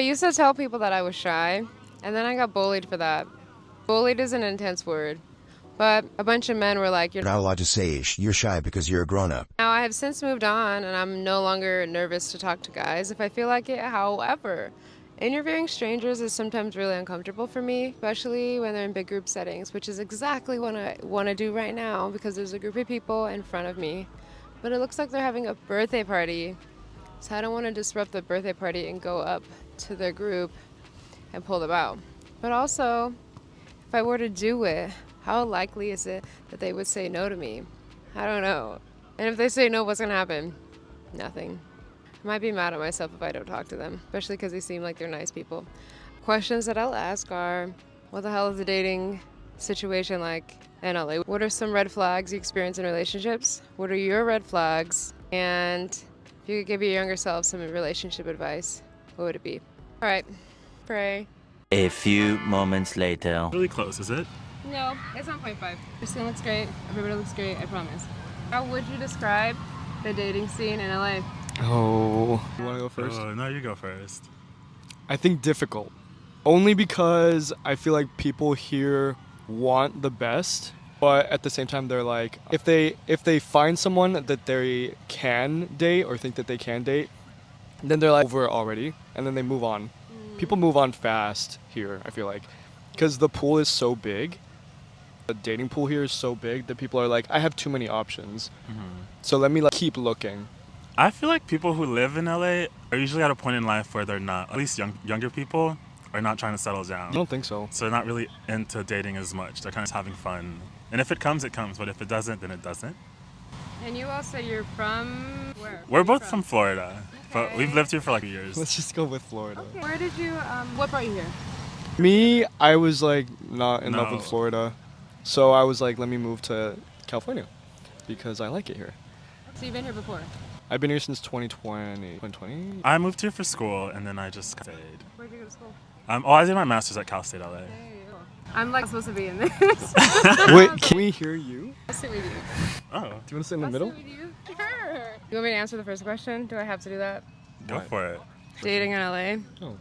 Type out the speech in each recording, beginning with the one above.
I used to tell people that I was shy, and then I got bullied for that. Bullied is an intense word, but a bunch of men were like, "You're not allowed to say you're shy because you're a grown-up." Now I have since moved on, and I'm no longer nervous to talk to guys if I feel like it. However, interviewing strangers is sometimes really uncomfortable for me, especially when they're in big group settings, which is exactly what I want to do right now because there's a group of people in front of me. But it looks like they're having a birthday party, so I don't want to disrupt the birthday party and go up to their group and pull them out. But also, if I were to do it, how likely is it that they would say no to me? I don't know. And if they say no, what's going to happen? Nothing. I might be mad at myself if I don't talk to them, especially because they seem like they're nice people. Questions that I'll ask are, what the hell is the dating situation like in LA? What are some red flags you experience in relationships? What are your red flags? And if you could give your younger self some relationship advice, what would it be? All right, pray. A few moments later. Really close, is it? No, it's 1.5. Your skin looks great. Everybody looks great, I promise. How would you describe the dating scene in LA? Oh, you want to go first? Oh, no, you go first. I think difficult. Only because I feel like people here want the best, but at the same time they're like, if they find someone that they can date or think that they can date, then they're like over it already, and then they move on. People move on fast here, I feel like, because the pool is so big. The dating pool here is so big that people are like, I have too many options, so let me keep looking. I feel like people who live in LA are usually at a point in life where they're not, at least younger people, are not trying to settle down. I don't think so. So they're not really into dating as much. They're kind of having fun. And if it comes, it comes. But if it doesn't, then it doesn't. And you all say you're from where? We're both from Florida. But we've lived here for like years. Let's just go with Florida. Okay. Where did you, what brought you here? Me, I was not in love No. with Florida. So I was like, let me move to California because I like it here. So you've been here before? I've been here since 2020. 2020? I moved here for school and then I just stayed. Where did you go to school? I did my master's at Cal State LA. I'm supposed to be in this. Wait, can we hear you? I'll sit with you. Oh, Do you want to sit in the I'll middle? sit with you. Sure. You want me to answer the first question? Do I have to do that? go What? for it. Dating in LA? Oh.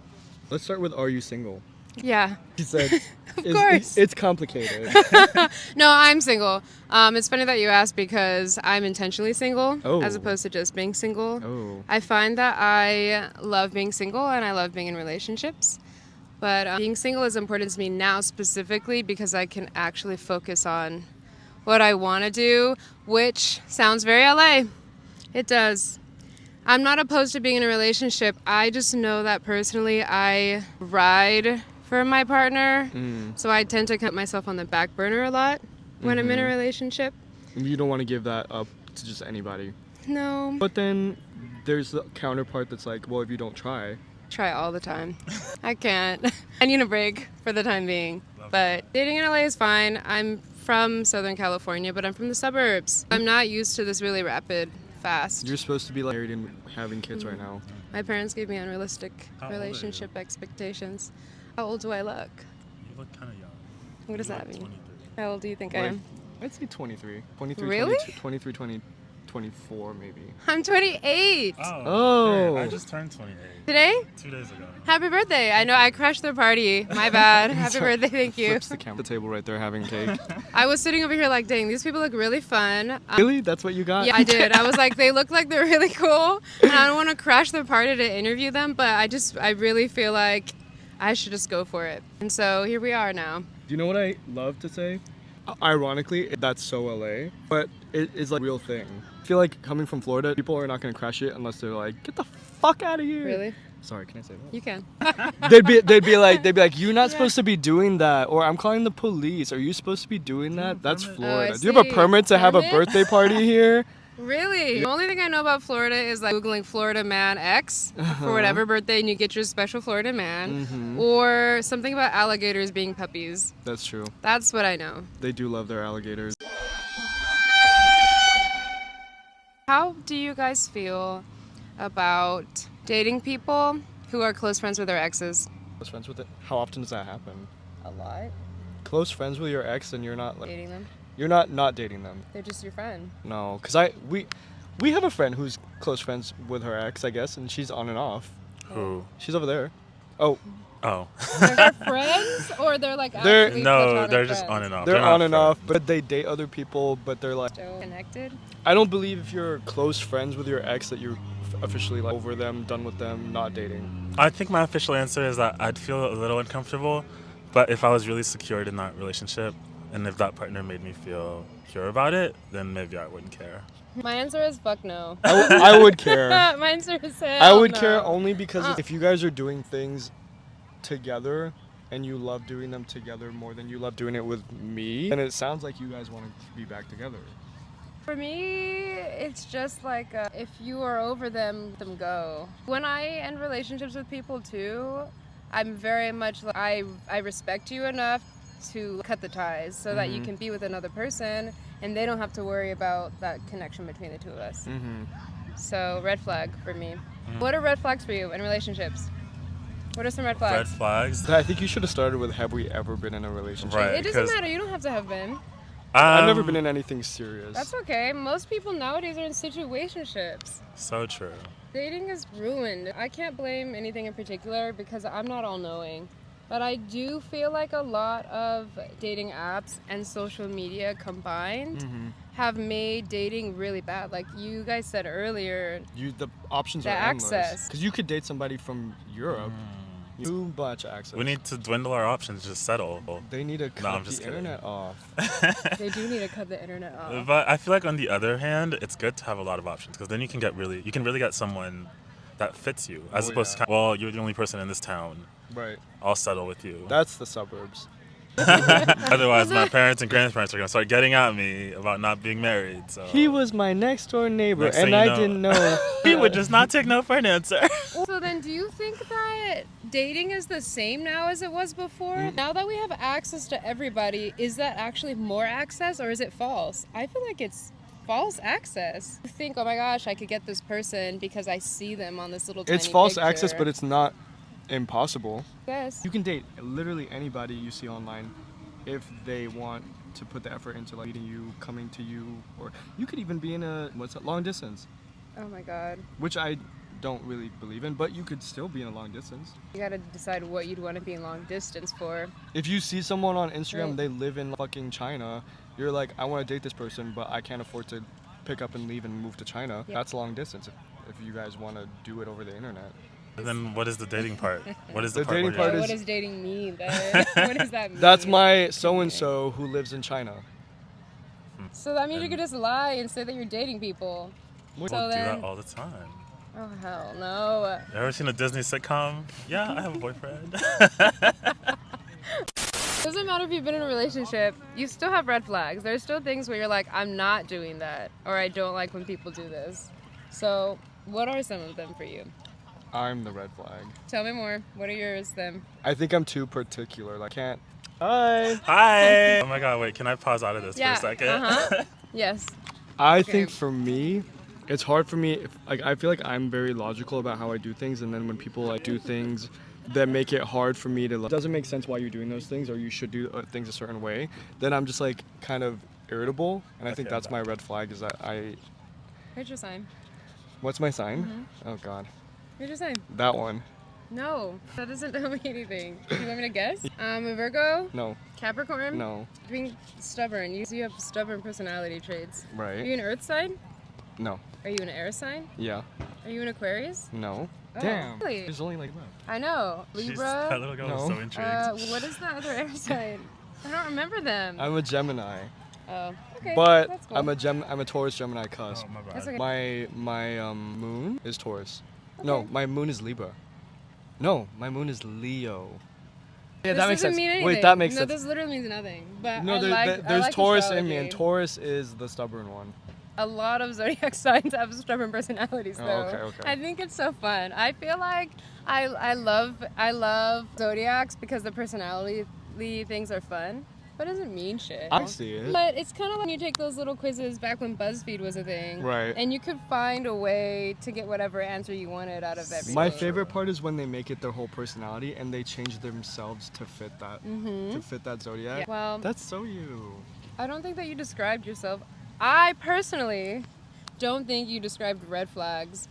Let's start with, are you single? Yeah. She said, of course. It's complicated. No, I'm single. It's funny that you asked because I'm intentionally single Oh. as opposed to just being single. Oh. I find that I love being single and I love being in relationships. But being single is important to me now specifically because I can actually focus on what I want to do, which sounds very LA. It does. I'm not opposed to being in a relationship. I just know that personally I ride for my partner. So I tend to cut myself on the back burner a lot when I'm in a relationship. You don't want to give that up to just anybody. No. But then there's the counterpart that's like, well, if you don't try. Try all the time. I can't. I need a break for the time being. But dating in LA is fine. I'm from Southern California, but I'm from the suburbs. I'm not used to this really rapid, fast. You're supposed to be married and having kids right now. My parents gave me unrealistic How old are you? relationship expectations. How old do I look? You look kind of young. What does You that look mean? 23. How old do you think I am? I'd say 23. 23, Really? 23, 24 maybe. I'm 28. Oh. I just turned 28. Today? 2 days ago. Happy birthday. I know I crashed their party. My bad. Happy birthday. Thank you. Flips the table right there having cake. I was sitting over here like, dang, these people look really fun. Really? That's what you got? Yeah, I did. I was like, they look like they're really cool. And I don't want to crash their party to interview them, but I really feel like I should just go for it. And so here we are now. Do you know what I love to say? Ironically, that's so LA, but it is like a real thing. I feel like coming from Florida, people are not going to crash it unless they're like, get the fuck out of here. Really? Sorry, can I say that? You can. they'd be like, you're not supposed to be doing that, or I'm calling the police. Are you supposed to be doing that? That's Florida. I Do you have a see. permit to have a Permit? birthday party here? Really? The only thing I know about Florida is like Googling Florida man X for whatever birthday and you get your special Florida man. Or something about alligators being puppies. That's true. That's what I know. They do love their alligators. How do you guys feel about dating people who are close friends with their exes? Close friends with it. How often does that happen? A lot. Close friends with your ex and you're not like, Dating them. you're not dating them. They're just your friend. No, because we have a friend who's close friends with her ex, I guess, and she's on and off. Who? She's over there. Oh, Oh. They're friends, or they're like They're- actually No, platonic they're just friends? on and off. they're not on and off, friends. but they date other people, but they're like, So connected. I don't believe if you're close friends with your ex that you're officially like over them, done with them, not dating. I think my official answer is that I'd feel a little uncomfortable, but if I was really secured in that relationship, and if that partner made me feel pure about it, then maybe I wouldn't care. My answer is fuck no. I would care. My answer is hell I would no. care only because if you guys are doing things together and you love doing them together more than you love doing it with me, then it sounds like you guys want to be back together. For me, it's just like if you are over them, let them go. When I end relationships with people too, I'm very much like I respect you enough to cut the ties so that you can be with another person and they don't have to worry about that connection between the two of us. So red flag for me. What are red flags for you in relationships? What are some red Red flags? flags? I think you should have started with have we ever been in a relationship? Right. It doesn't 'cause, matter. You don't have to have been. I've never been in anything serious. That's okay. Most people nowadays are in situationships. So true. Dating is ruined. I can't blame anything in particular because I'm not all-knowing. But I do feel like a lot of dating apps and social media combined have made dating really bad. Like you guys said earlier, The options The are endless. access. Because you could date somebody from Europe. Too much access. We need to dwindle our options, just settle. They need to I'm cut just the kidding. internet off. they do need to cut the internet off. But I feel like on the other hand, it's good to have a lot of options because then you can really get someone that fits you as Oh, opposed yeah. to, well, you're the only person in this town. Right. I'll settle with you. That's the suburbs. Otherwise, my parents and grandparents are gonna start getting at me about not being married. So He was my next door neighbor, Next and thing you I know- didn't know. he would just not take no for an answer. So then do you think that dating is the same now as it was before? Now that we have access to everybody, is that actually more access or is it false? I feel like it's false access. You think, oh my gosh, I could get this person because I see them on this little tiny It's false picture. access, but it's not impossible. Yes. You can date literally anybody you see online if they want to put the effort into like meeting you, coming to you, or you could even be in a long distance, Oh my god. which I don't really believe in, but you could still be in a long distance. You gotta decide what you'd want to be in long distance for. If you see someone on Instagram, Right. they live in fucking China, you're like, I want to date this person, but I can't afford to pick up and leave and move to China. Yeah. That's long distance if you guys want to do it over the internet. And then what is the dating part? What is the, The part dating where part you're- So is- what does dating mean then? What does that mean? That's my so-and-so who lives in China. So that means you And- could just lie and say that you're dating people. We'll So do then- that all the time. Oh hell no. You ever seen a Disney sitcom? Yeah, I have a boyfriend. Doesn't matter if you've been in a relationship, you still have red flags. There's still things where you're like, I'm not doing that, or I don't like when people do this. So, what are some of them for you? I'm the red flag. Tell me more. What are yours then? I think I'm too particular. Like, can't. Hi. Hi. Oh my god, wait, can I pause out of this for a second? Uh-huh. Yes. I Okay. think for me, it's hard for me. I feel like I'm very logical about how I do things, and then when people like do things that make it hard for me to like, doesn't make sense why you're doing those things, or you should do things a certain way, then I'm just like kind of irritable, and I think feel that's that. my red flag. Is that What's your sign? what's my sign? Oh God, What's your sign? that one. No, that doesn't tell me anything. Do you want me to guess? A Virgo? No, Capricorn? no, Being stubborn. You have stubborn personality traits. Are you right? an earth sign? No, Are you an air sign? yeah, Are you an Aquarius? no. Oh, Damn, really? there's only like that. I know. She's, Libra? that little girl was No. so intrigued. What is the other air sign? I don't remember them. I'm a Gemini, Oh, okay. but that's cool. I'm a Taurus Gemini cusp. Oh my bad. That's okay. My moon is Taurus. No, Okay. my moon is Libra. No, my moon is Leo. Yeah, This that makes doesn't sense. mean anything. Wait, that makes no, sense. this literally means nothing. But No, I like, there's I like Taurus in me, and astrology. Taurus is the stubborn one. A lot of zodiac signs have stubborn personalities, Oh, though. okay. I think it's so fun. I feel like I love zodiacs because the personality things are fun, but it doesn't mean shit. I see it. But it's kind of like when you take those little quizzes back when BuzzFeed was a thing. Right. And you could find a way to get whatever answer you wanted out of everything. My favorite part is when they make it their whole personality and they change themselves to fit that zodiac. Yeah. Well, That's so you. I don't think that you described yourself. I personally don't think you described red flags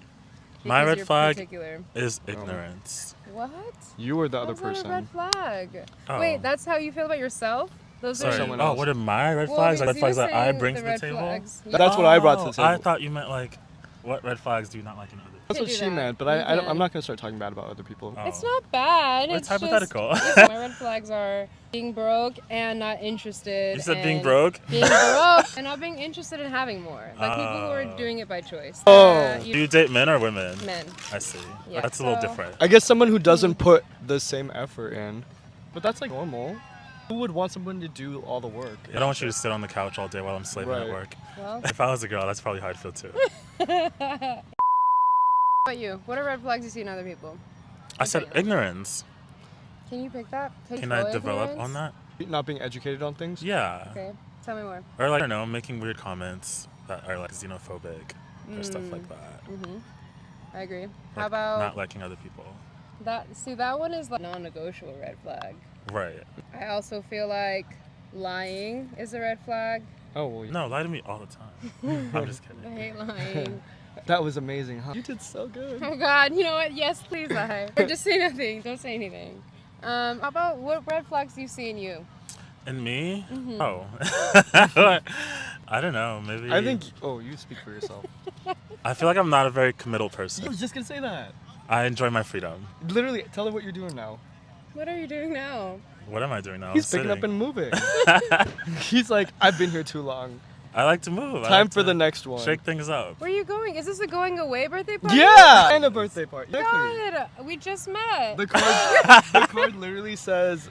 My because red you're flag particular. is ignorance. What? You were the other That's not a red person. flag. Oh. Wait, that's how you feel about yourself? Those Sorry. are someone Oh, else. what are my red Well, flags? Like red because flags you were that I saying bring the to the red table? flags. That's what I brought to the table. I thought you meant like, what red flags do you not like in others? That's can what do she that. meant, but You I'm can. not gonna start talking bad about other people. Oh. It's not bad. It's It's hypothetical. Just, my red flags are being broke and not interested. You said being and broke? Being broke and not being interested in having more. Like people who are doing it by choice. Oh. Do you date men or women? Men. I see. Yeah. That's a little So- different. I guess someone who doesn't put the same effort in, but that's like normal. Who would want someone to do all the work? I don't want you to sit on the couch all day while I'm slaving at Right. work. Well, If I was a girl, that's probably how I'd feel too. how about you? What are red flags you see in other people? I said Okay. ignorance. Can you pick that? Can I develop on that? Not being educated on things. Yeah. Okay, tell me more. Or like, I don't know, making weird comments that are like xenophobic or stuff Mm. like that. I agree. Like, How about not liking other people? that? See, that one is like non-negotiable red flag. Right. I also feel like lying is a red flag. Oh well, No, lie to me all the time. I'm just I kidding. hate lying. that was amazing, huh? You did so good. Oh God, you know what? Yes, please lie. Or just say nothing. Don't say anything. How about what red flags do you see in you? And me? Mm-hmm. Oh. I don't know, maybe. I think. Oh, you speak for yourself. I feel like I'm not a very committal person. I was just gonna say that. I enjoy my freedom. Literally, tell her what you're doing now. What are you doing now? What am I doing now? He's I'm picking up sitting. and moving. He's like, I've been here too long. I like to move. I Time like for to the next one. Shake things up. Where are you going? Is this a going away birthday party? Yeah, and a birthday party. Exactly. God, we just met. The card literally says,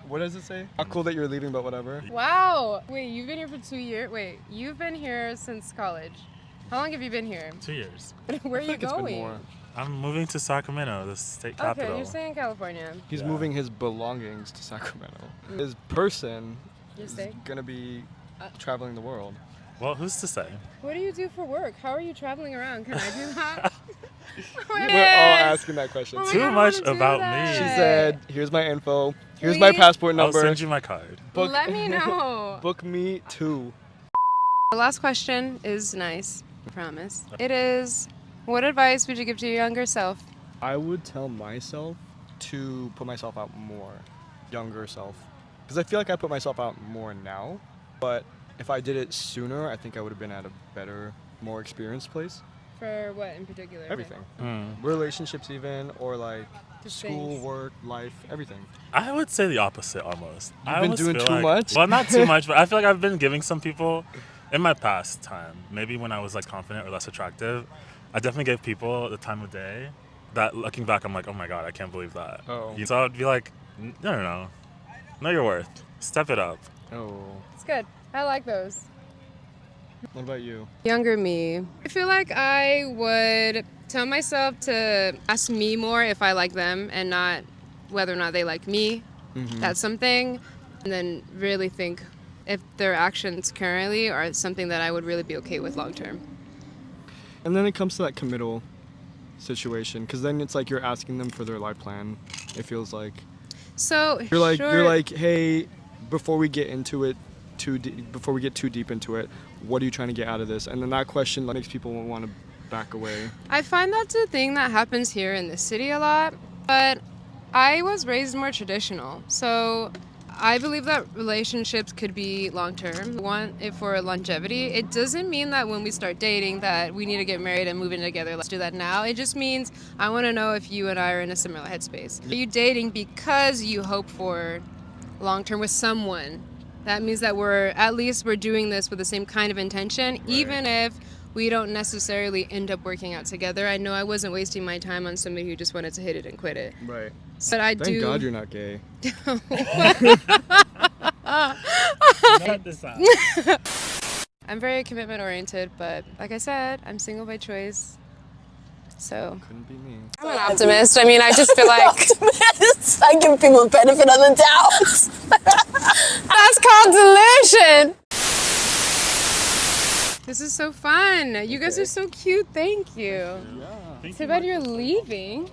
what does it say? Not cool that you're leaving, but whatever. Wow. Wait, you've been here for 2 years? Wait, you've been here since college. How long have you been here? 2 years. Where are I you feel like it's been going? more. I'm moving to Sacramento, the state capital. Okay, you're staying in California. He's Yeah. moving his belongings to Sacramento. His person You're is staying? gonna be traveling the world. Well, who's to say? What do you do for work? How are you traveling around? Can I do that? We're all asking that question. Oh my Too God, I much wanna do about that. me. She said, "Here's my info. Here's my Please? passport I'll number. send you my card. Book- Let me know. Book me too." The last question is nice, I promise. It is, what advice would you give to your younger self? I would tell myself to put myself out more, younger self, because I feel like I put myself out more now. But if I did it sooner, I think I would have been at a better, more experienced place. For what in particular? Everything, Mm. relationships even, or like Just school, things. work, life, everything. I would say the opposite almost. You've I been almost doing feel too like- much? Well, not too much, but I feel like I've been giving some people in my past time, maybe when I was like confident or less attractive, I definitely gave people the time of day that looking back, I'm like, oh my God, I can't believe that. Oh. So I'd be like, no. Know your worth. Step it up. Oh, It's good. I like those. what about you? Younger me. I feel like I would tell myself to ask me more if I like them and not whether or not they like me. That's something. And then really think if their actions currently are something that I would really be okay with long term. And then it comes to that committal situation, because then it's like you're asking them for their life plan. It feels like So you're sure, like, hey, before we get into it, before we get too deep into it, what are you trying to get out of this? And then that question makes people want to back away. I find that's a thing that happens here in the city a lot, but I was raised more traditional. So I believe that relationships could be long-term. We want it for longevity. It doesn't mean that when we start dating that we need to get married and move in together. Let's do that now. It just means I want to know if you and I are in a similar headspace. Are you dating because you hope for long-term with someone? That means that we're doing this with the same kind of intention, even if we don't necessarily end up working out together. I know I wasn't wasting my time on somebody who just wanted to hit it and quit it. Right. But I Thank do. God you're not gay. Cut this out. I'm very commitment oriented, but like I said, I'm single by choice. So Couldn't be me. I'm an optimist. I mean, I just feel like Optimist. I give people the benefit of the doubt. that's called delusion. This is so fun. You guys are so cute. Thank you. Too bad you're leaving.